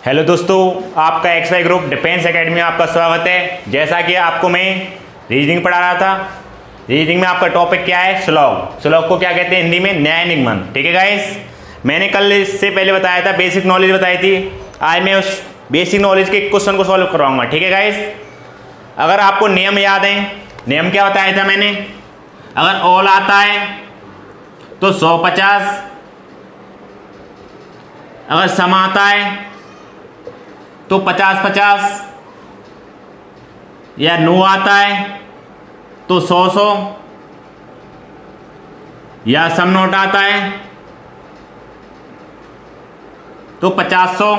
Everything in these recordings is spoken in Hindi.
हेलो दोस्तों, आपका एक्सवाई ग्रुप डिफेंस एकेडमी में आपका स्वागत है। जैसा कि आपको मैं रीजनिंग पढ़ा रहा था, रीजनिंग में आपका टॉपिक क्या है? श्लोक। श्लोक को क्या कहते हैं हिंदी में? न्याय निगमन। ठीक है गाइस, मैंने कल इससे पहले बताया था, बेसिक नॉलेज बताई थी। आज मैं उस बेसिक नॉलेज के क्वेश्चन को सॉल्व करवाऊंगा। ठीक है गाइस, अगर आपको नियम याद है, नियम क्या बताया था मैंने? अगर ऑल आता है तो 150, अगर सम आता है तो 50-50, या नो आता है तो 100-100, या सम नोट आता है तो 50-100,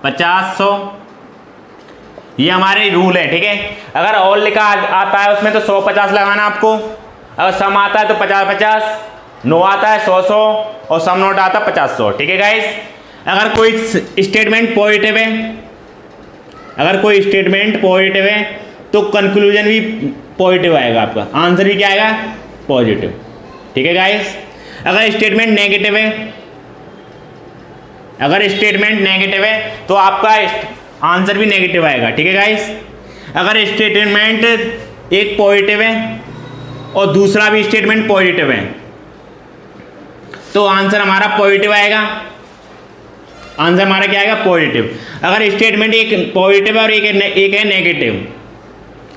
50-100। ये हमारे रूल है। ठीक है, अगर ऑल लिखा आता है उसमें तो 100-50 लगाना आपको, अगर सम आता है तो 50-50, नो आता है 100-100, और सम नोट आता है 50-100। ठीक है गाइस, अगर कोई स्टेटमेंट पॉजिटिव है, अगर कोई स्टेटमेंट पॉजिटिव है तो कंक्लूजन भी पॉजिटिव आएगा, आपका आंसर भी क्या आएगा? पॉजिटिव। ठीक है गाइस, अगर स्टेटमेंट नेगेटिव है, अगर स्टेटमेंट नेगेटिव है तो आपका आंसर भी नेगेटिव आएगा। ठीक है गाइस, अगर स्टेटमेंट एक पॉजिटिव है और दूसरा भी स्टेटमेंट पॉजिटिव है तो आंसर हमारा पॉजिटिव आएगा। आंसर हमारा क्या आएगा? पॉजिटिव। अगर स्टेटमेंट एक पॉजिटिव है और एक है नेगेटिव,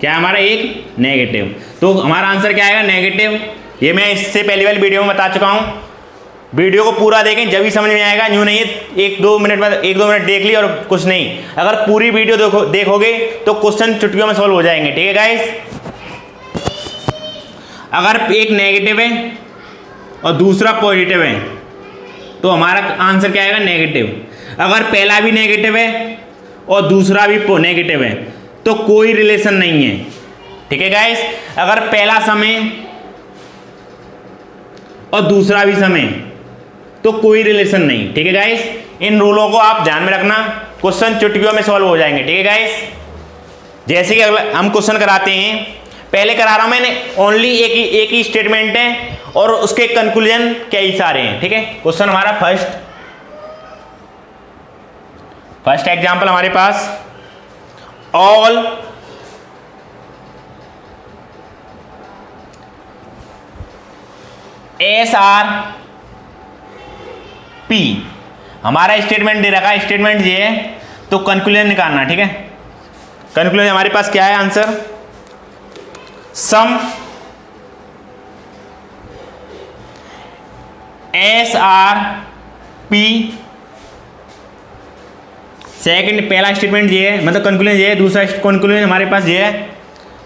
क्या हमारा? एक नेगेटिव, तो हमारा आंसर क्या आएगा? नेगेटिव। ये मैं इससे पहले वाली वीडियो में बता चुका हूँ। वीडियो को पूरा देखें जब भी समझ में आएगा, यूँ नहीं है 1-2 मिनट में 1-2 मिनट देख ली और कुछ नहीं। अगर पूरी वीडियो देखोगे तो क्वेश्चन चुटकियों में सॉल्व हो जाएंगे। ठीक है गाइस, अगर एक नेगेटिव है और दूसरा पॉजिटिव है तो हमारा आंसर क्या आएगा? नेगेटिव। अगर पहला भी नेगेटिव है और दूसरा भी नेगेटिव है तो कोई रिलेशन नहीं है। ठीक है गाइस, अगर पहला सम है और दूसरा भी सम है तो कोई रिलेशन नहीं। ठीक है गाइस, इन रूलों को आप ध्यान में रखना, क्वेश्चन चुटकियों में सॉल्व हो जाएंगे। ठीक है गाइस, जैसे कि हम क्वेश्चन कराते हैं, पहले करा रहा हूं मैंने, ओनली एक ही स्टेटमेंट है और उसके कंक्लूजन कई सारे हैं। ठीक है, क्वेश्चन हमारा फर्स्ट एग्जांपल हमारे पास, ऑल SRP हमारा स्टेटमेंट दे रखा है, स्टेटमेंट ये है, तो कंक्लूजन निकालना। ठीक है, कंक्लूजन हमारे पास क्या है? Answer some SRP। सेकंड, पहला स्टेटमेंट ये है, मतलब कंक्लूजन ये है। दूसरा कंक्लूजन हमारे पास ये है,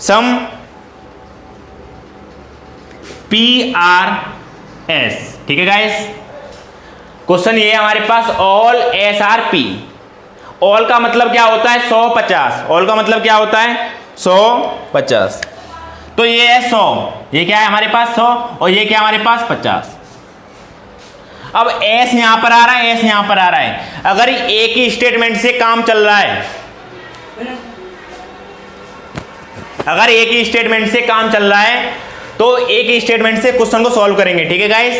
सम PRS। ठीक है गाइस, क्वेश्चन ये है हमारे पास, ऑल SRP। ऑल का मतलब क्या होता है? 100-50। ऑल का मतलब क्या होता है? 100-50। तो ये है 100, ये क्या है हमारे पास? 100, और ये क्या हमारे पास? 50। अब S यहां पर आ रहा है, S यहां पर आ रहा है। अगर एक ही स्टेटमेंट से काम चल रहा है, अगर एक ही स्टेटमेंट से काम चल रहा है तो एक ही स्टेटमेंट से क्वेश्चन को सॉल्व करेंगे। ठीक है गाइस,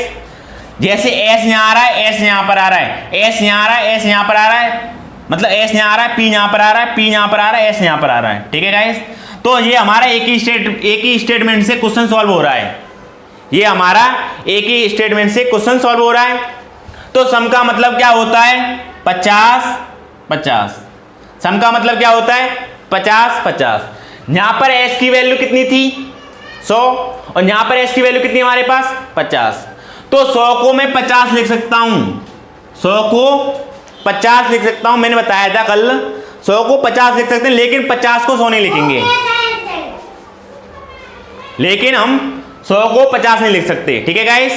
जैसे S यहां आ रहा है, S यहां पर आ रहा है, S यहां आ रहा है, S यहां पर आ रहा है, मतलब S यहां आ रहा है, P यहां पर आ रहा है, P यहां पर आ रहा है, S यहां पर आ रहा है। ठीक है गाइस, तो ये हमारा एक ही स्टेटमेंट से क्वेश्चन सॉल्व हो रहा है। ये हमारा एक ही स्टेटमेंट से क्वेश्चन सॉल्व हो रहा है। तो सम का मतलब क्या होता है? 50-50। सम का मतलब क्या होता है? 50-50। यहां पर S की वैल्यू कितनी थी? 100, और यहां पर S की वैल्यू कितनी हमारे पास? 50। तो 100 को मैं 50 लिख सकता हूं, 100 को 50 लिख सकता हूं। मैंने बताया था कल, 100 को 50 लिख सकते हैं, लेकिन 50 को 100 नहीं लिखेंगे। लेकिन हम 100 को 50 नहीं लिख सकते। ठीक है गाइस,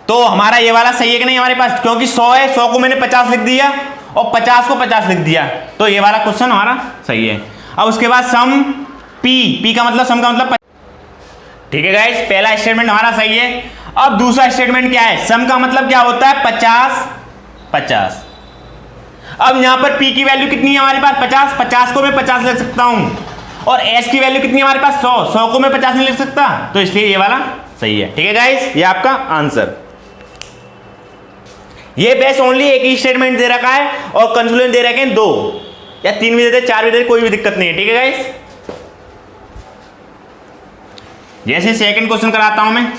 तो हमारा ये वाला सही है कि नहीं हमारे पास? क्योंकि 100 है, 100 को मैंने 50 लिख दिया और 50 को 50 लिख दिया, तो ये वाला क्वेश्चन हमारा सही है। अब उसके बाद सम P का मतलब, सम का मतलब। ठीक है गाइस, पहला स्टेटमेंट हमारा सही है। अब दूसरा स्टेटमेंट क्या है? सम का मतलब क्या होता है? 50-50। अब यहां पर P की वैल्यू कितनी है हमारे पास? 50। 50 को मैं 50 लिख सकता हूं, और S की वैल्यू कितनी है हमारे पास? 100। 100 को मैं 50 नहीं लिख सकता, तो इसलिए ये वाला सही है। ठीक है गाइस, ये आपका आंसर। ये बेस ओनली एक ही स्टेटमेंट दे रखा है और कंक्लूजन दे रखे हैं 2 या 3 भी देते, 4 भी देते, कोई भी दिक्कत नहीं है। ठीक है गाइस, जैसे सेकंड क्वेश्चन कराता हूं मैं।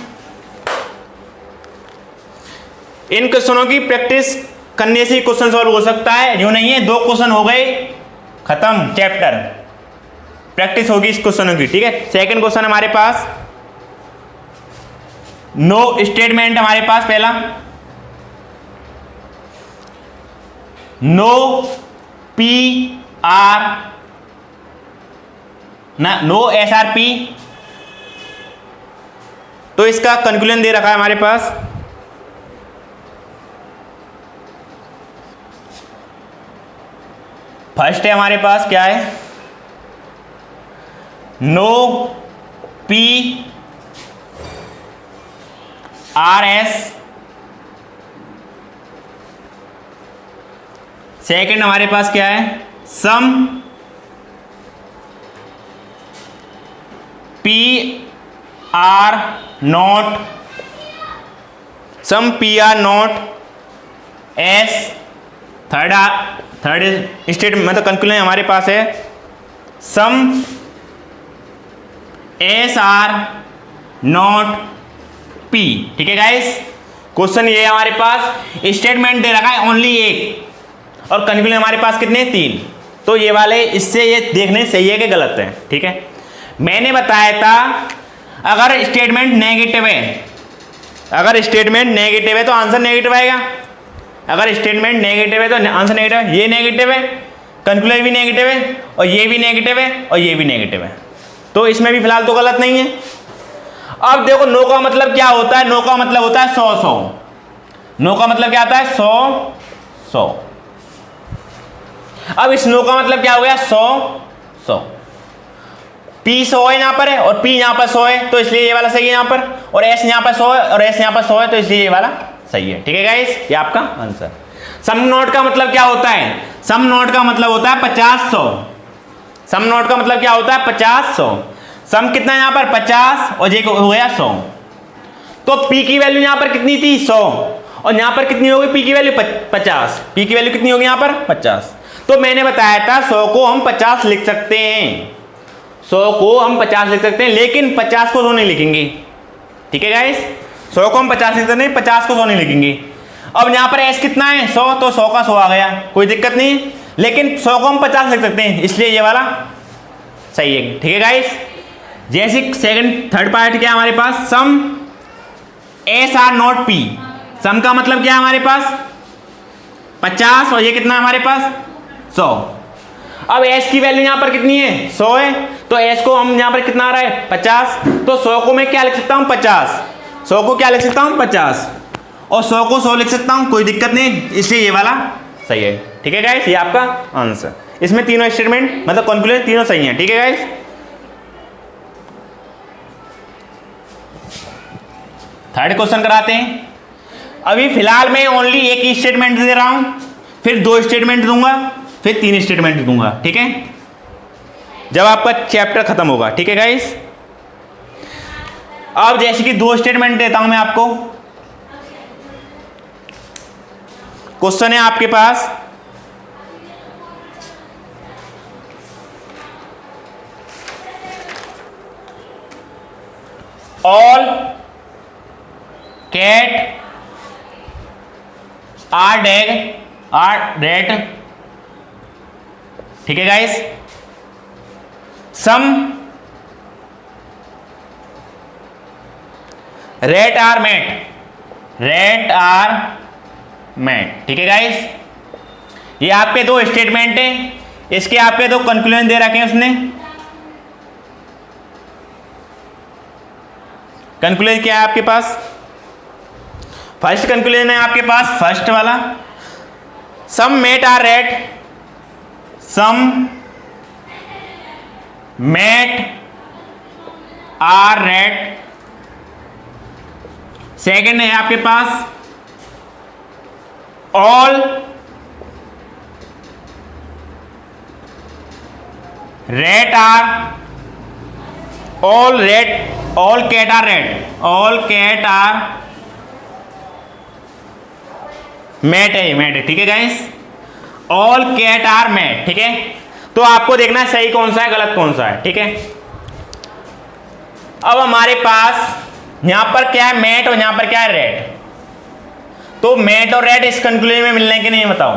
इन क्वेश्चनों की प्रैक्टिस करने से क्वेश्चन सॉल्व हो सकता है, यूं नहीं है 2 क्वेश्चन हो गए खत्म चैप्टर, प्रैक्टिस होगी इस क्वेश्चनों की। ठीक है, सेकंड क्वेश्चन हमारे पास नो स्टेटमेंट, हमारे पास पहला नो पी आर ना नो एस आर पी, तो इसका कंक्लूजन दे रखा है हमारे पास फर्स्ट है हमारे पास क्या है, no P are S, second हमारे पास क्या है, some P are not, some P are not S, third state मतलब कंक्लूजन हमारे पास है some S are not P. ठीक है गाइस, क्वेश्चन ये है हमारे पास स्टेटमेंट दे रखा है ओनली एक और कंक्लूजन हमारे पास कितने 3, तो ये वाले इससे ये देखने सही है कि गलत है। ठीक है, मैंने बताया था अगर स्टेटमेंट नेगेटिव है, अगर स्टेटमेंट नेगेटिव है तो आंसर नेगेटिव आएगा, अगर स्टेटमेंट नेगेटिव है तो आंसर नेगेटिव है। ये नेगेटिव है, कंक्लूजन भी नेगेटिव है और ये भी नेगेटिव है और ये भी नेगेटिव है, तो इसमें भी फिलहाल तो गलत नहीं है। अब देखो नो का मतलब क्या होता है, नो का मतलब होता है 100 नो का मतलब क्या होता है 100। अब इस नो का मतलब क्या हो गया 100 पी 100 है यहाँ पर है और पी यहाँ पर 100 है, तो इसलिए ये वाला सही है यहाँ पर, और एस यहाँ पर 100 है और एस यहाँ पर 100 है, तो इसलिए ये वाला सही है। ठीक है गाइस, ये आपका आंसर। सम नोट का मतलब क्या होता है, सम नोट का मतलब होता है 50-100, सम नोट का मतलब क्या होता है 50-100, सम कितना है यहाँ पर 50 और ये हो गया 100, तो पी की वैल्यू यहाँ पर कितनी थी 100 और यहाँ पर कितनी होगी पी की वैल्यू 50, पी की वैल्यू कितनी होगी यहाँ पर 50, तो मैंने बताया था 100 को हम 50 लिख सकते हैं, 100 को हम 50 लिख सकते हैं, लेकिन 50 को 100 नहीं लिखेंगे। ठीक है गाइस, 100 को हम 50 लिख सकते हैं, 50 को 100 नहीं लिखेंगे। अब यहाँ पर एस कितना है 100, तो 100 का 100 आ गया, कोई दिक्कत नहीं, लेकिन 100 को हम 50 लिख सकते हैं, इसलिए ये वाला सही है। ठीक है गाइस, जैसे सेकंड थर्ड पार्ट क्या है हमारे पास, सम एस आर नॉट पी, सम का मतलब क्या है हमारे पास 50 और ये कितना है हमारे पास 100। अब एस की वैल्यू यहाँ पर कितनी है 100 है, तो एस को हम यहाँ पर कितना आ रहा है 50, तो 100 को मैं क्या लिख सकता हूँ 50, 100 को क्या लिख सकता हूँ 50 और 100 को 100 लिख सकता हूँ, कोई दिक्कत नहीं, इसलिए ये वाला सही है। ठीक है गाइस, ये आपका आंसर। इसमें तीनों स्टेटमेंट मतलब कंक्लूजन तीनों सही हैं। ठीक है गाइस, थर्ड क्वेश्चन कराते हैं। अभी फिलहाल मैं ओनली एक ही स्टेटमेंट दे रहा हूं, फिर 2 स्टेटमेंट दूंगा, फिर 3 स्टेटमेंट दूंगा। ठीक है, जब आपका चैप्टर खत्म होगा। ठीक है गाइस, अब जैसे कि 2 स्टेटमेंट देता हूं मैं आपको। क्वेश्चन है आपके पास all cat are dog are rat. ठीक है guys, some rat are mat, rat are mat. ठीक है गाइस, ये आपके 2 स्टेटमेंट है, इसके आपके 2 कंक्लूजन दे रखे हैं उसने। कंक्लूजन क्या है आपके पास, फर्स्ट कंक्लूजन है आपके पास फर्स्ट वाला, some mat are rat, some mat are rat. Second है आपके पास all rat are, all rat, all cat are rat, all cat are mat है, ये मैट है, ठीक है guys. All cat are mat, ठीक है। तो आपको देखना है सही कौन सा है, गलत कौन सा है, ठीक है। अब हमारे पास यहां पर क्या है, मैट, और यहां पर क्या है, रेड। तो मैट और रेड इस कंक्लूजन में मिलने के नहीं, बताओ।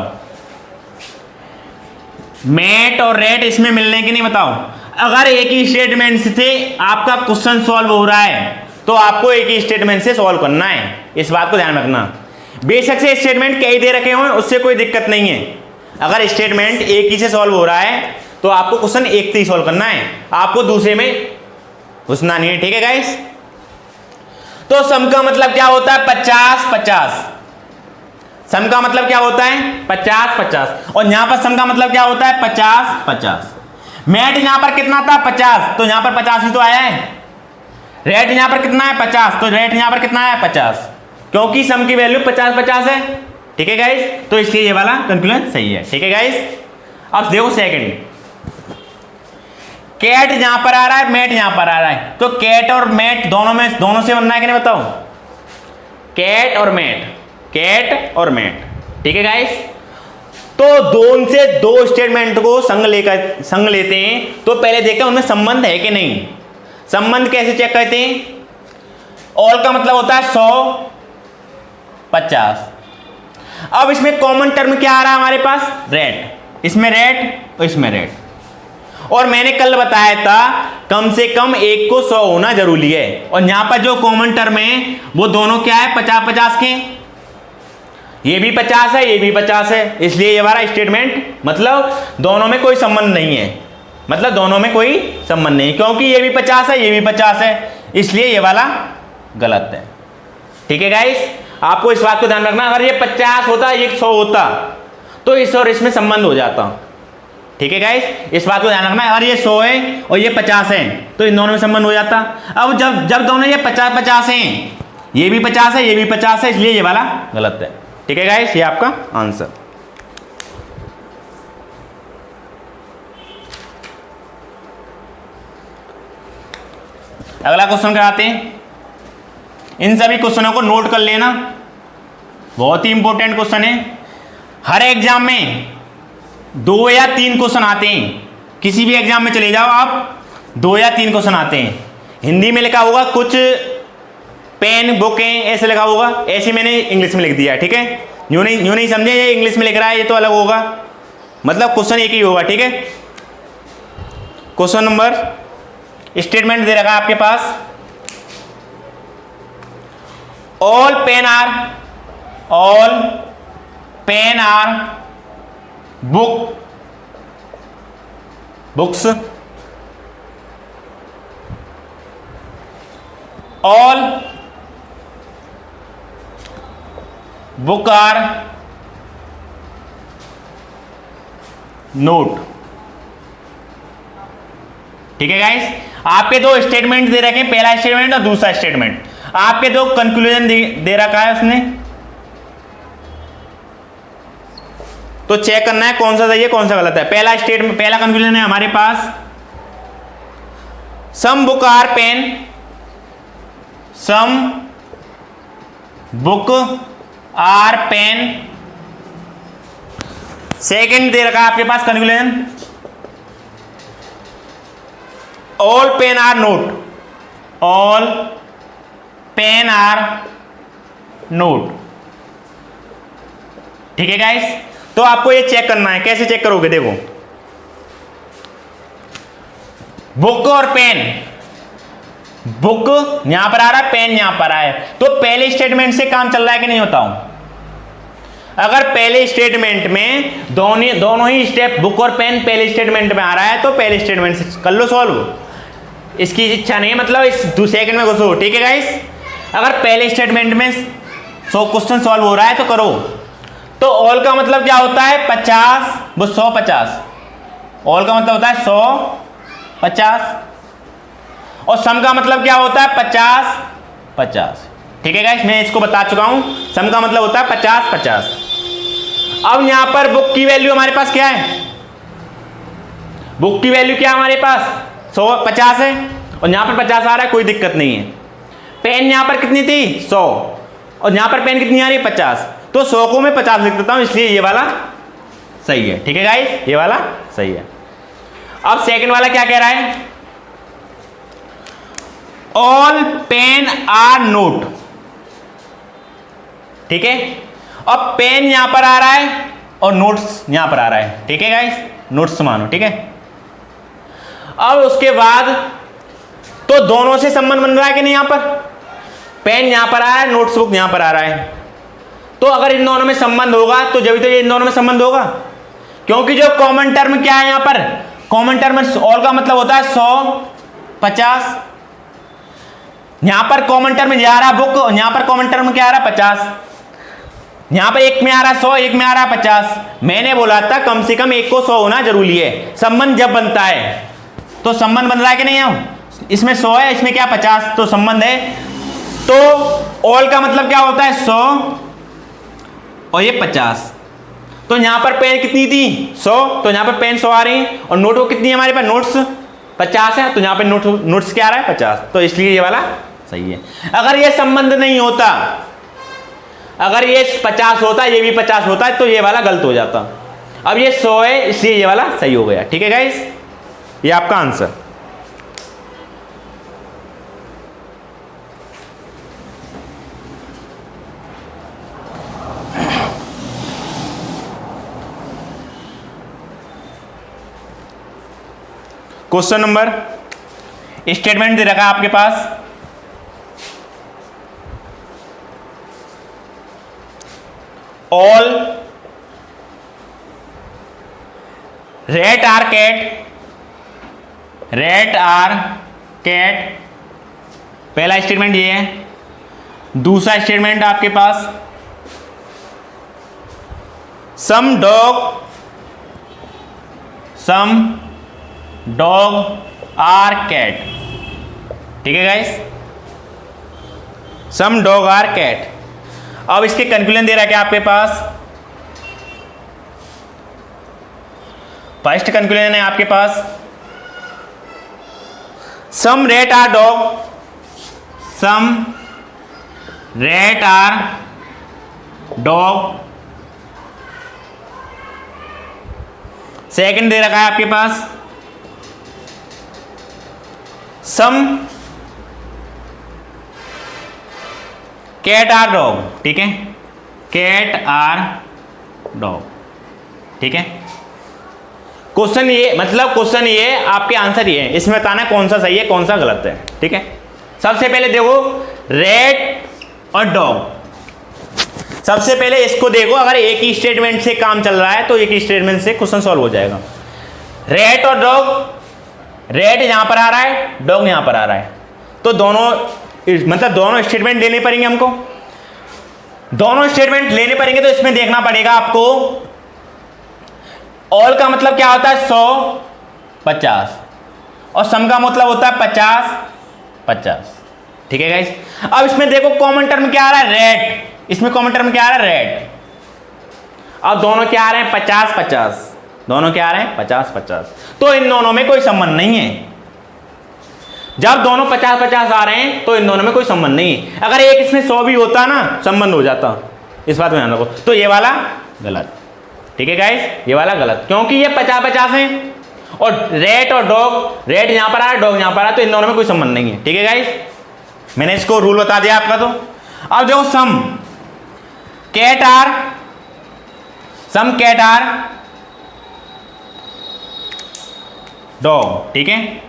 मैट और रेड इसमें मिलने की नहीं, बताओ। अगर एक ही स्टेटमेंट से आपका क्वेश्चन सॉल्व हो रहा है तो आपको एक ही स्टेटमेंट से सॉल्व करना है, इस बात को ध्यान रखना। बेशक से स्टेटमेंट कई दे रखे हों, उससे कोई दिक्कत नहीं है। अगर स्टेटमेंट एक ही से सॉल्व हो रहा है तो आपको क्वेश्चन एक से ही सॉल्व करना है, आपको दूसरे में घुसना नहीं है, ठीक है गाइस। तो सम का मतलब क्या होता है, 50-50। सम का मतलब क्या होता है, 50-50। और यहां पर सम का मतलब क्या होता है, 50-50। मैट यहां पर कितना था, 50, तो यहां पर 50 ही तो आया है। रेट यहां पर कितना है, 50, तो रेट यहां पर कितना है, 50, क्योंकि सम की वैल्यू 50-50 है, ठीक है गाइस। तो इसलिए ये वाला कंक्लूजन सही है, ठीक है गाइस। अब देखो सेकंड, कैट यहां पर आ रहा है, मैट यहां पर आ रहा है, तो कैट और मैट दोनों से बनना है कि नहीं, बताओ। कैट और मैट, कैट और मैट, ठीक है गाइस। तो दोनों से दो स्टेटमेंट को संग लेते हैं, तो पहले देखते हैं उनमें संबंध है कि नहीं। संबंध कैसे चेक करते हैं, ऑल का मतलब होता है 100, 50। अब इसमें कॉमन टर्म क्या आ रहा है हमारे पास, रेट, इसमें रेट और इसमें रेट। और मैंने कल बताया था कम से कम एक को 100 होना जरूरी है, और यहां पर जो कॉमन टर्म है वो दोनों क्या है, 50-50 के। ये भी 50 है, ये भी 50 है, इसलिए ये हमारा स्टेटमेंट मतलब दोनों में कोई संबंध नहीं है, मतलब दोनों में कोई संबंध नहीं, क्योंकि ये भी 50 है, ये भी 50 है, इसलिए ये वाला गलत है, ठीक है गाइस। आपको इस बात को ध्यान रखना, अगर ये 50 होता, ये 100 होता, तो इस और इसमें संबंध हो जाता, ठीक है गाइस। इस बात को ध्यान रखना, अगर ये 100 है और ये 50 है तो इन दोनों में संबंध हो जाता। अब जब दोनों ये 50-50 हैं, ये भी 50 है, ये भी 50 है, इसलिए ये वाला गलत है, ठीक है गाइस। ये आपका आंसर। अगला क्वेश्चन कराते हैं। इन सभी क्वेश्चनों को नोट कर लेना, बहुत ही इंपॉर्टेंट क्वेश्चन है। हर एग्जाम में 2 या 3 क्वेश्चन आते हैं, किसी भी एग्जाम में चले जाओ आप, 2 या 3 क्वेश्चन आते हैं। हिंदी में लिखा होगा कुछ, पेन बुकें ऐसे लिखा होगा, ऐसे मैंने इंग्लिश में लिख दिया, ठीक है। यूं नहीं समझे ये इंग्लिश में लिख रहा है, ये तो अलग होगा, मतलब क्वेश्चन एक ही होगा, ठीक है। क्वेश्चन नंबर, स्टेटमेंट दे रखा है आपके पास, all pen are books, all book are note, ठीक है गाइस। आपके दो स्टेटमेंट दे रखे हैं, पहला स्टेटमेंट और दूसरा स्टेटमेंट, आपके दो कंक्लूजन दे रखा है उसने, तो चेक करना है कौन सा सही है कौन सा गलत है। पहला स्टेटमेंट, पहला कंक्लूजन है हमारे पास, some book are pen, some book are pen. Second दे रखा है आपके पास conclusion, all pen are note, all pen are note, ठीक है गाइस। तो आपको ये चेक करना है, कैसे चेक करोगे, देखो बुक और पेन, बुक यहां पर आ रहा है, पेन यहां पर आया है, तो पहले स्टेटमेंट से काम चल रहा है कि नहीं, बताओ। अगर पहले स्टेटमेंट में दोनों ही स्टेप, बुक और पेन पहले स्टेटमेंट में आ रहा है, तो पहले स्टेटमेंट से कर लो सॉल्व। इसकी इच्छा नहीं है, मतलब इस सेकंड में घुसो, ठीक है गाइस। अगर पहले स्टेटमेंट में 100 क्वेश्चन सॉल्व हो रहा है तो करो। तो ऑल का मतलब क्या होता है, 50, वो 150, ऑल का मतलब होता है 100-50, और सम का मतलब क्या होता है, 50-50, ठीक है गाइस। मैं इसको बता चुका हूं, सम का मतलब होता है 50-50। अब यहां पर बुक की वैल्यू हमारे पास क्या है, बुक की वैल्यू क्या है हमारे पास, 150 है, और यहां पर 50 आ रहा है, कोई दिक्कत नहीं है। पेन यहां पर कितनी थी, 100, और यहां पर पेन कितनी आ रही है, 50, तो 100 को मैं 50 लिख देता हूं, इसलिए ये वाला सही है। ठीक है गाइस, ये वाला सही है। अब सेकंड वाला क्या कह रहा है, ऑल पेन आर नोट। ठीक है, अब पेन यहां पर आ रहा है और नोट्स यहां पर आ रहा है। ठीक है गाइस, नोट्स मानो। ठीक है, अब उसके बाद तो दोनों से संबंध बन रहा है कि नहीं, यहां पर पेन यहां पर आ रहा है, नोट्स बुक यहां पर आ रहा है। तो अगर इन दोनों में संबंध होगा तो जब तो ये इन दोनों में संबंध होगा, क्योंकि जो कॉमन टर्म क्या है यहां पर, कॉमन टर्म ऑल का मतलब होता है 100, 50। यहां पर कॉमन टर्म जा रहा है बुक, यहां पर कॉमन टर्म क्या आ रहा है 50। यहां पर एक में आ रहा है 100, एक में आ रहा है 50। मैंने बोला था कम से कम एक को 100 होना जरूरी है। संबंध जब बनता है तो संबंध बन रहा है कि नहीं, यहां इसमें 100 है, इसमें क्या 50, तो संबंध है। तो ऑल का मतलब क्या होता है 100 और ये 50। तो यहां पर पेन कितनी थी 100, तो यहां पर पेन 100 आ रही है, और नोटबुक कितनी है हमारे पास, नोट्स 50 है, तो यहां पर नोट्स क्या आ रहा है 50, तो इसलिए ये वाला सही है। अगर ये संबंध नहीं होता, अगर ये 50 होता, ये भी 50 होता है, तो ये वाला गलत हो जाता। अब ये 100 है, इसलिए ये वाला सही हो गया। ठीक है गाइस, ये आपका आंसर। क्वेश्चन नंबर, स्टेटमेंट दे रखा है आपके पास, all rat are cat, rat are cat, पहला स्टेटमेंट ये है। दूसरा स्टेटमेंट आपके पास, सम डॉग आर कैट। ठीक है guys, some dog are cat. अब इसके कंक्लूजन दे रहा है क्या आपके पास, फर्स्ट कंक्लूजन है आपके पास, some rat are dog, some rat are dog. Second दे रखा है आपके पास, सम कैट आर डॉग। ठीक है, कैट आर डॉग। ठीक है, क्वेश्चन ये, मतलब क्वेश्चन ये, आपके आंसर ये है, इसमें बताना है कौन सा सही है कौन सा गलत है। ठीक है, सबसे पहले देखो रेट और डॉग। सबसे पहले इसको देखो, अगर एक ही स्टेटमेंट से काम चल रहा है तो एक ही स्टेटमेंट से क्वेश्चन सॉल्व हो जाएगा। रेट और डॉग, रेट यहां पर आ रहा है, डॉग यहां पर आ रहा है, तो दोनों मतलब दोनों स्टेटमेंट लेने पड़ेंगे हमको। दोनों स्टेटमेंट लेने पड़ेंगे तो इसमें देखना पड़ेगा आपको, ऑल का मतलब क्या होता है 100, 50, और सम का मतलब होता है 50, 50। ठीक है गाइस, अब इसमें देखो कॉमन टर्म क्या आ रहा है, रेट, इसमें कॉमन टर्म क्या आ रहा है, रेट। अब दोनों क्या आ रहे हैं 50, 50, दोनों क्या आ रहे हैं 50, 50, तो इन दोनों में कोई संबंध नहीं है। जब दोनों 50, 50 आ रहे हैं तो इन दोनों में कोई संबंध नहीं है। अगर एक इसमें 100 भी होता ना, संबंध हो जाता, इस बात में ध्यान रखो। तो ये वाला गलत। ठीक है गाइस, ये वाला गलत, क्योंकि ये 50, 50 है, और रेट और डॉग, रेट यहां पर आ रहा है, डॉग यहां पर आ रहा है, तो इन दोनों में कोई संबंध नहीं है। ठीक है गाइस, मैंने इसको रूल बता दिया आपका। तो अब देखो सम कैट आर डॉग। ठीक है,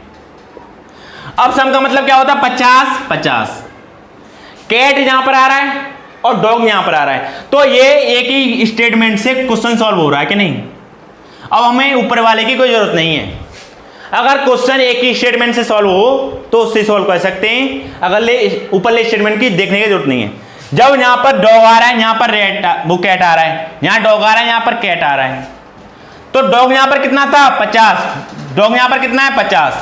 अब सम का मतलब क्या होता है 50, 50, कैट यहां पर आ रहा है और डॉग यहां पर आ रहा है, तो ये एक ही स्टेटमेंट से क्वेश्चन सॉल्व हो रहा है कि नहीं। अब हमें ऊपर वाले की कोई जरूरत नहीं है। अगर क्वेश्चन एक ही स्टेटमेंट से सॉल्व हो तो उससे सॉल्व कर सकते हैं, अगर ऊपरले स्टेटमेंट की देखने की जरूरत नहीं है। जब यहां पर डॉग आ रहा है, यहां पर वो कैट आ रहा है, यहां डॉग आ रहा है, यहां पर कैट आ रहा है, तो डॉग यहां पर कितना था 50, डॉग यहां पर कितना है 50,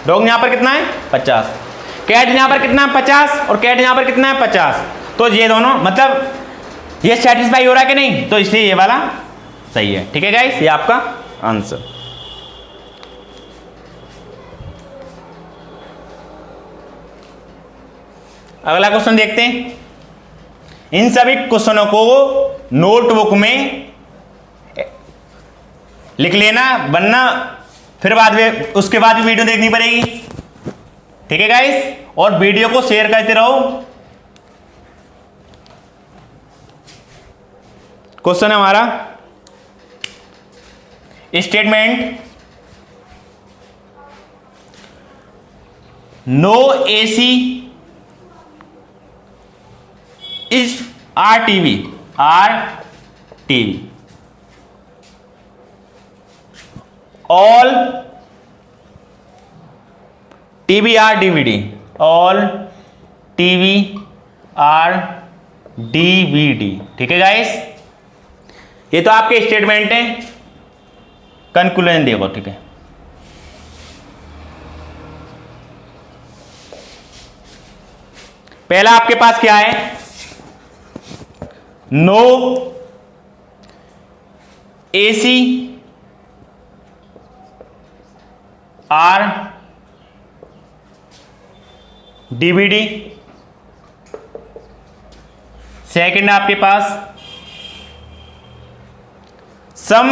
डॉग यहां पर कितना है 50, कैट यहां पर कितना है 50, और कैट यहां पर कितना है 50, तो ये दोनों मतलब ये सेटिस्फाई हो रहा है कि नहीं, तो इसलिए ये वाला सही है। ठीक है गाइस, ये आपका आंसर। अगला क्वेश्चन देखते हैं। इन सभी क्वेश्चनों को नोटबुक में लिख लेना, वरना फिर बाद में उसके बाद भी वीडियो देखनी पड़ेगी। ठीक है गाइस, और वीडियो को शेयर करते रहो। क्वेश्चन है हमारा, statement no AC is are TV all TV are DVD, all TV are DVD. ठीक है गाइस, ये तो आपके स्टेटमेंट है। कंक्लूजन देखो। ठीक है, पहला आपके पास क्या है, no AC are DVD. Second आपके पास some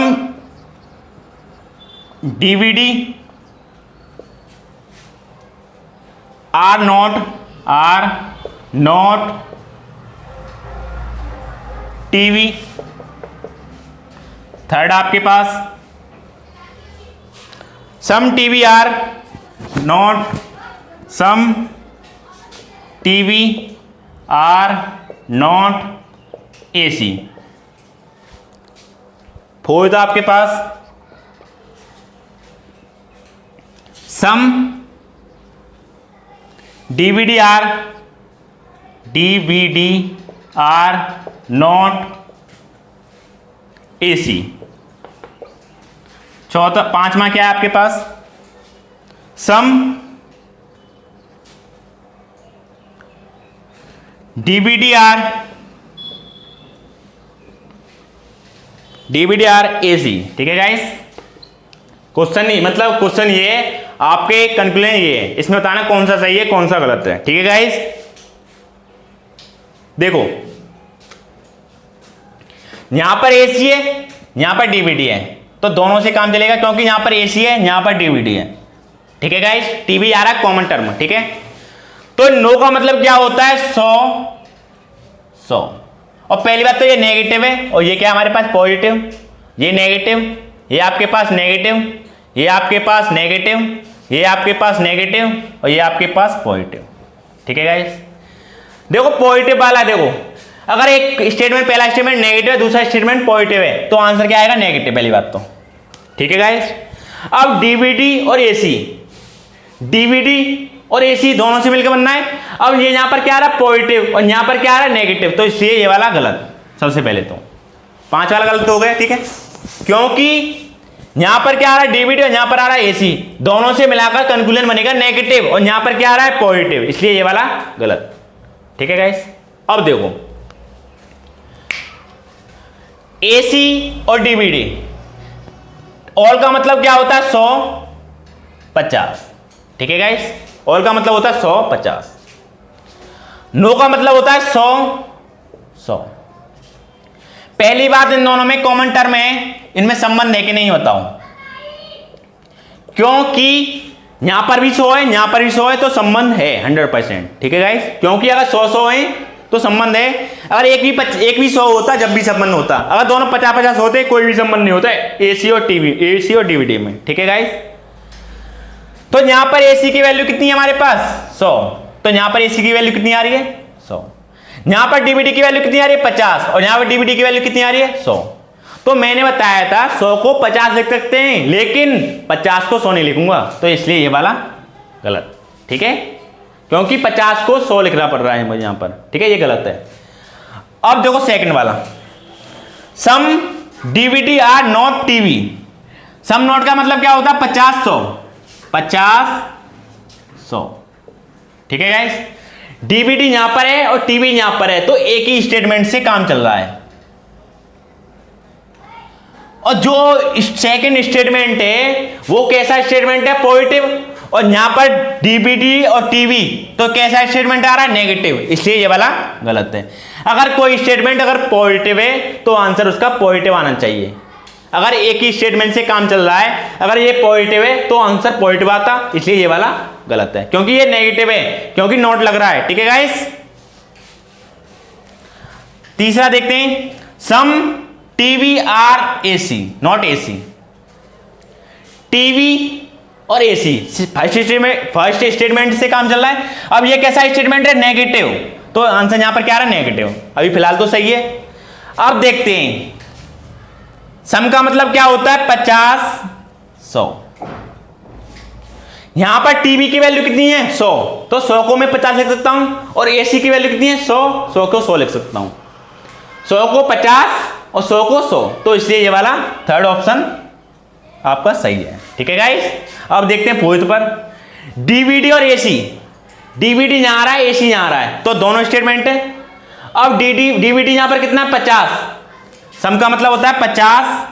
DVD are not TV. Third आपके पास some TV are not AC. Fourth आपके पास some DVD are not AC. चौथा, पांचवा क्या है आपके पास, सम डीवीडी आर एसी। ठीक है गाइस, क्वेश्चन नहीं, मतलब क्वेश्चन ये आपके कंक्लूजन ये है, इसमें बताना कौन सा सही है कौन सा गलत है। ठीक है गाइस, देखो यहां पर एसी है, यहां पर डीवीडी है, तो दोनों से काम चलेगा, क्योंकि यहां पर एसी है, यहां पर डीवीडी है। ठीक है गाइस, टीवी आ रहा है कॉमन टर्म। ठीक है, तो नो का मतलब क्या होता है, 100। और पहली बात तो ये नेगेटिव है, और ये क्या हमारे पास पॉजिटिव, ये नेगेटिव, ये आपके पास नेगेटिव, ये आपके पास नेगेटिव, ये आपके पास नेगेटिव, और ये आपके पास पॉजिटिव। ठीक है गाइस, देखो पॉजिटिव वाला, देखो अगर एक स्टेटमेंट, पहला स्टेटमेंट नेगेटिव है, दूसरा स्टेटमेंट पॉजिटिव है, तो आंसर क्या आएगा, नेगेटिव, पहली बात तो। ठीक है गाइस, अब डीवीडी और एसी दोनों से मिलकर बनना है। अब ये यहां पर क्या आ रहा है, पॉजिटिव, और यहां पर क्या आ रहा है, नेगेटिव, तो इसलिए ये वाला गलत। सबसे पहले तो 5 वाला गलत हो गया। ठीक है, क्योंकि यहां पर क्या आ रहा है, डीवीडी, और यहां पर आ रहा है एसी, दोनों से मिलाकर कंक्लूजन बनेगा नेगेटिव, और यहां पर क्या आ रहा है, पॉजिटिव, इसलिए ये वाला गलत। ठीक है गाइस, अब देखो एसी और डीवीडी, ऑल का मतलब क्या होता है, 100 50। ठीक है गाइस, ऑल का मतलब होता है 100 50। नो का मतलब होता है 100 100। पहली बात, इन दोनों में कॉमन टर्म है, इनमें संबंध है कि नहीं होता हूं, क्योंकि यहां पर भी 100 है, यहां पर भी 100 है, तो संबंध है 100%। ठीक है गाइस, क्योंकि अगर 100 है तो संबंध है, अगर एक भी 100 होता जब भी संबंध होता, अगर दोनों 50-50 होते कोई भी संबंध नहीं होता एसी और डीवीडी में। ठीक है गाइस, तो यहां पर एसी की वैल्यू कितनी है हमारे पास, 100, तो यहां पर एसी की वैल्यू कितनी आ रही है, 100। यहां पर डीवीडी की वैल्यू कितनी आ रही है, 50, और यहां पर डीवीडी की वैल्यू कितनी आ रही है, 100। तो मैंने बताया था 100 को 50 लिख सकते हैं, लेकिन 50 को 100 नहीं लिखूंगा, तो इसलिए ये वाला गलत। ठीक है, क्योंकि 50 को 100 लिखना पड़ रहा है मुझे यहां पर। ठीक है, ये गलत है। अब देखो सेकंड वाला, some DVD are not TV. Some not का मतलब क्या होता है, 50 100। ठीक है गाइस, डीवीडी यहां पर है और टीवी यहां पर है, तो एक ही स्टेटमेंट से काम चल रहा है। और जो सेकंड स्टेटमेंट है वो कैसा स्टेटमेंट है, पॉजिटिव, और यहां पर डीवीडी और टीवी, तो कैसा स्टेटमेंट आ रहा है, नेगेटिव, इसलिए ये वाला गलत है। अगर कोई स्टेटमेंट अगर पॉजिटिव है तो आंसर उसका पॉजिटिव आना चाहिए। अगर एक ही स्टेटमेंट से काम चल रहा है, अगर ये पॉजिटिव है तो आंसर पॉजिटिव आता, इसलिए ये वाला गलत है, क्योंकि ये नेगेटिव है, क्योंकि नोट लग रहा है। ठीक है गाइस, तीसरा देखते हैं, some TV are AC not AC. TV और एसी फर्स्ट स्टेटमेंट से काम चल रहा है। अब ये कैसा स्टेटमेंट है? नेगेटिव, तो आंसर यहां पर क्या आ रहा है? नेगेटिव। अभी फिलहाल तो सही है। अब देखते हैं, सम का मतलब क्या होता है? 50 100। यहां पर टीवी की वैल्यू कितनी है? 100, तो 100 को मैं 50 लिख सकता हूं, और एसी की वैल्यू कितनी है? 100 को 100 लिख सकता हूं। 100 को 50 और 100 को 100, तो इसलिए ये वाला थर्ड ऑप्शन आपका सही है। ठीक है गाइस, अब देखते हैं फोर्थ पर, डीवीडी और एसी। डीवीडी यहां आ रहा है, एसी यहां आ रहा है, तो दोनों स्टेटमेंट है। अब डीवीडी यहां पर कितना है? 50। सम का मतलब होता है 50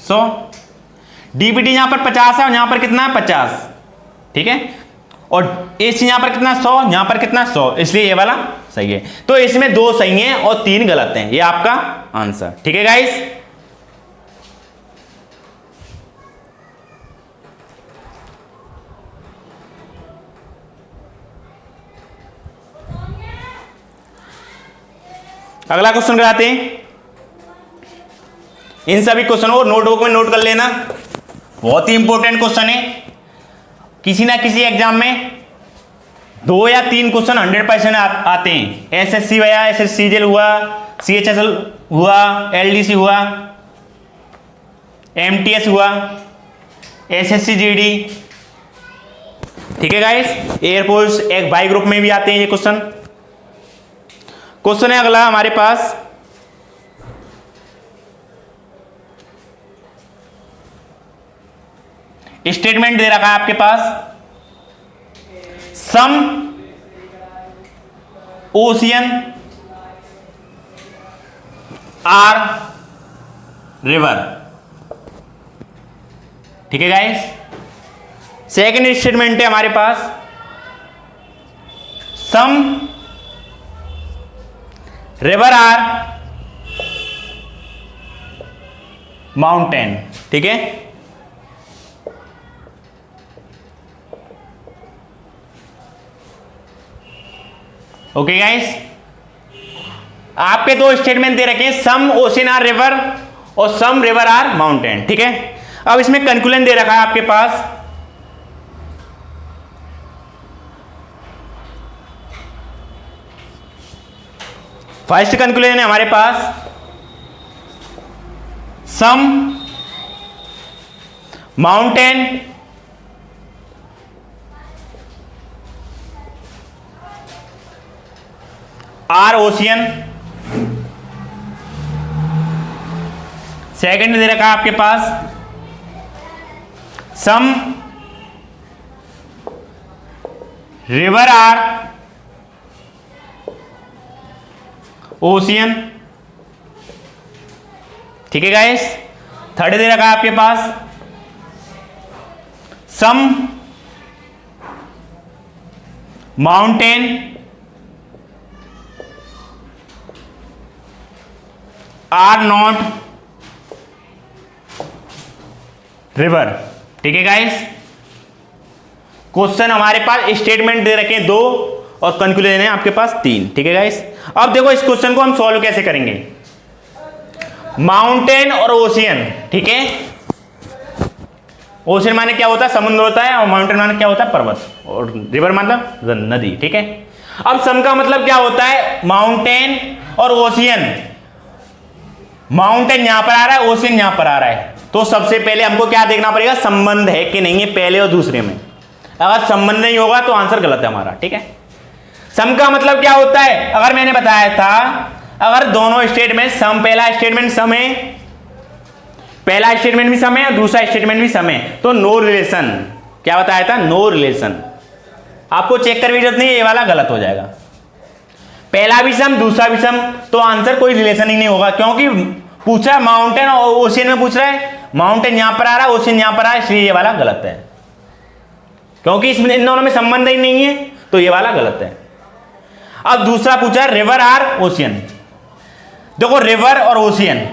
100। डीवीडी यहां पर 50 है और यहां पर कितना है? 50। ठीक है, और एसी यहां पर कितना? 100, यहां पर कितना? 100, इसलिए ये वाला सही है। तो इसमें 2 सही हैं और 3 गलत हैं, ये आपका आंसर। ठीक है गाइस, अगला क्वेश्चन कराते हैं। इन सभी क्वेश्चनों को नोटबुक में नोट कर लेना, बहुत ही इंपॉर्टेंट क्वेश्चन है। किसी ना किसी एग्जाम में 2 या 3 क्वेश्चन 100% आते हैं। एसएससी या एसएससीजीएल हुआ, सीएचएसएल हुआ, एलडीसी हुआ, एमटीएस हुआ, एसएससी जीडी। ठीक है गाइस, एयरफोर्स एक बाई ग्रुप में भी आते हैं ये क्वेश्चन। क्वेश्चन है अगला हमारे पास, स्टेटमेंट दे रखा है आपके पास, सम ओशियन आर रिवर। ठीक है गाइस, सेकंड स्टेटमेंट है हमारे पास, सम रिवर आर माउंटेन। ठीक है, ओके गाइस, आपके 2 स्टेटमेंट दे रखे हैं, सम ओशन आर रिवर और सम रिवर आर माउंटेन। ठीक है, अब इसमें कंक्लूजन दे रखा है आपके पास, फर्स्ट कंक्लूजन है हमारे पास, सम माउंटेन आर ओशियन। सेकंड दे रखा है आपके पास, सम रिवर आर ओशियन। ठीक है गाइस, थर्ड दे रखा है आपके पास, सम माउंटेन आर नॉट रिवर। ठीक है गाइस, क्वेश्चन हमारे पास स्टेटमेंट दे रखे हैं 2 और कंक्लूजन है आपके पास 3। ठीक है गाइस, अब देखो इस क्वेश्चन को हम सॉल्व कैसे करेंगे। माउंटेन और ओशियन, ठीक है, ओशियन माने क्या होता है? समुद्र होता है, और माउंटेन माने क्या होता है? पर्वत, और रिवर मतलब नदी। ठीक है, अब सम का मतलब क्या होता है? माउंटेन और ओशियन। माउंटेन यहां पर आ रहा है, ओशियन यहां पर आ रहा है, तो सबसे पहले हमको क्या देखना पड़ेगा? संबंध है कि नहीं है पहले और दूसरे में। अगर संबंध नहीं होगा तो आंसर गलत है हमारा। ठीक है, सम का मतलब क्या होता है? अगर मैंने बताया था, अगर दोनों स्टेटमेंट सम, पहला स्टेटमेंट सम है, पहला स्टेटमेंट भी सम है और दूसरा स्टेटमेंट भी सम है, तो नो रिलेशन। क्या बताया था? No relation. आपको चेक करने की जरूरत नहीं है, ये वाला गलत हो जाएगा। पहला भी सम, दूसरा भी सम, तो आंसर कोई रिलेशन ही नहीं होगा, क्योंकि पूछा है माउंटेन और ओशियन में पूछ रहा है, माउंटेन यहां पर आ रहा है, ओशियन यहां पर आ रहा है, इसलिए ये वाला गलत है, क्योंकि इसमें इन दोनों में संबंध ही नहीं है, तो ये वाला गलत है। अब दूसरा पूछा रिवर आर ओशियन, देखो रिवर और ओशियन,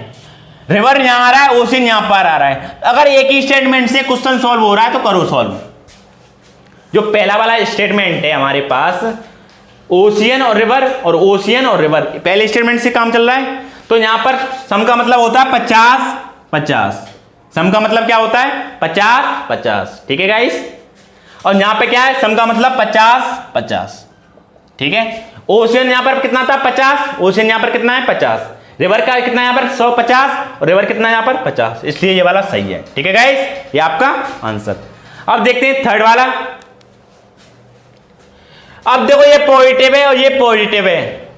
रिवर यहां आ रहा है, ओशियन यहां पर आ रहा है। अगर एक ही स्टेटमेंट से क्वेश्चन सॉल्व हो रहा है तो करो सॉल्व। जो पहला वाला स्टेटमेंट है हमारे पास ओशियन और रिवर, और ओशियन और रिवर, पहले स्टेटमेंट से काम चल रहा है, तो यहां पर सम का मतलब होता है 50 50। सम का मतलब क्या होता है 50 50, ठीक है गाइस। और यहां पे क्या है, सम का मतलब 50 50, ठीक है। ओशियन यहां पर कितना था 50, ओशियन यहां पर कितना है 50, रिवर का कितना यहां पर 150, और रिवर कितना यहां पर 50, इसलिए ये वाला सही है, ठीक है गाइस, ये आपका आंसर। अब देखते हैं थर्ड वाला। अब देखो ये पॉजिटिव है और ये पॉजिटिव है,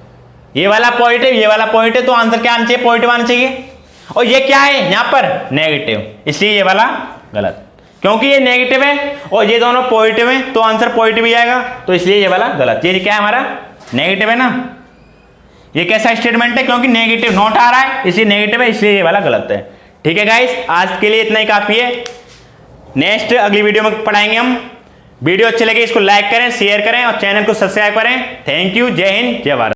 ये वाला पॉजिटिव, ये वाला पॉजिटिव, तो आंसर क्या आना चाहिए, पॉजिटिव आना चाहिए। और ये क्या है यहां पर नेगेटिव, इसलिए ये वाला गलत, क्योंकि ये नेगेटिव है और ये दोनों पॉजिटिव हैं, तो आंसर पॉजिटिव ही आएगा, तो इसलिए ये वाला गलत। ये क्या है हमारा नेगेटिव है ना, ये कैसा स्टेटमेंट है, क्योंकि नेगेटिव नॉट आ रहा है इसलिए नेगेटिव है, इसलिए ये वाला गलत है, ठीक है गाइस। आज के लिए इतना ही काफी है, नेक्स्ट अगली वीडियो में पढ़ाएंगे हम। वीडियो अच्छे लगे इसको लाइक करें, शेयर करें और चैनल को सब्सक्राइब करें। थैंक यू, जय हिंद, जय भारत।